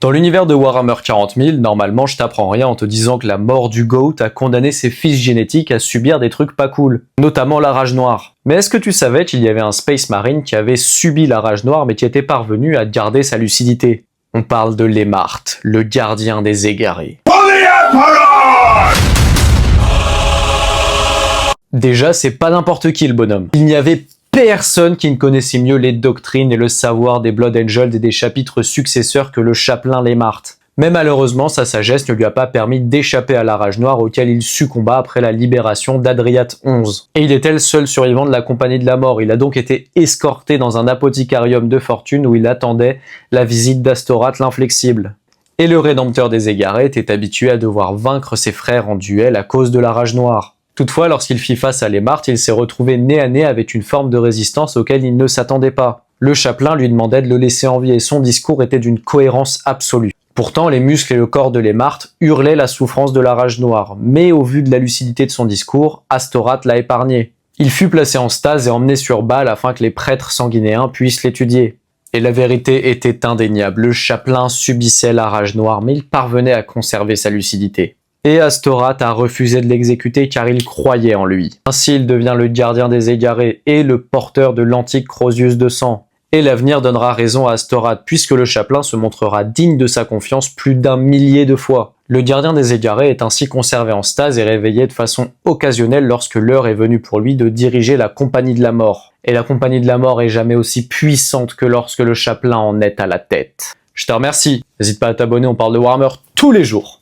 Dans l'univers de Warhammer 40 000, normalement je t'apprends rien en te disant que la mort du GOAT a condamné ses fils génétiques à subir des trucs pas cool, notamment la rage noire. Mais est-ce que tu savais qu'il y avait un Space Marine qui avait subi la rage noire mais qui était parvenu à garder sa lucidité? On parle de Lemart, le gardien des égarés. Déjà, c'est pas n'importe qui le bonhomme. Il n'y avait personne qui ne connaissait mieux les doctrines et le savoir des Blood Angels et des chapitres successeurs que le chapelain Lemart. Mais malheureusement, sa sagesse ne lui a pas permis d'échapper à la rage noire auquel il succomba après la libération d'Adriat 11. Et il était le seul survivant de la Compagnie de la Mort. Il a donc été escorté dans un apothicaриum de fortune où il attendait la visite d'Astorath l'Inflexible. Et le Rédempteur des Égarés était habitué à devoir vaincre ses frères en duel à cause de la rage noire. Toutefois, lorsqu'il fit face à Lemart, il s'est retrouvé nez à nez avec une forme de résistance auquel il ne s'attendait pas. Le chapelain lui demandait de le laisser en vie et son discours était d'une cohérence absolue. Pourtant, les muscles et le corps de Lemart hurlaient la souffrance de la rage noire, mais au vu de la lucidité de son discours, Astorath l'a épargné. Il fut placé en stase et emmené sur Baal afin que les prêtres sanguinéens puissent l'étudier. Et la vérité était indéniable, le chapelain subissait la rage noire, mais il parvenait à conserver sa lucidité. Et Astorath a refusé de l'exécuter car il croyait en lui. Ainsi, il devient le gardien des égarés et le porteur de l'antique Crozius de sang. Et l'avenir donnera raison à Astorath, puisque le chapelain se montrera digne de sa confiance plus d'un millier de fois. Le gardien des égarés est ainsi conservé en stase et réveillé de façon occasionnelle lorsque l'heure est venue pour lui de diriger la Compagnie de la Mort. Et la Compagnie de la Mort est jamais aussi puissante que lorsque le chapelain en est à la tête. Je te remercie, n'hésite pas à t'abonner, on parle de Warhammer tous les jours.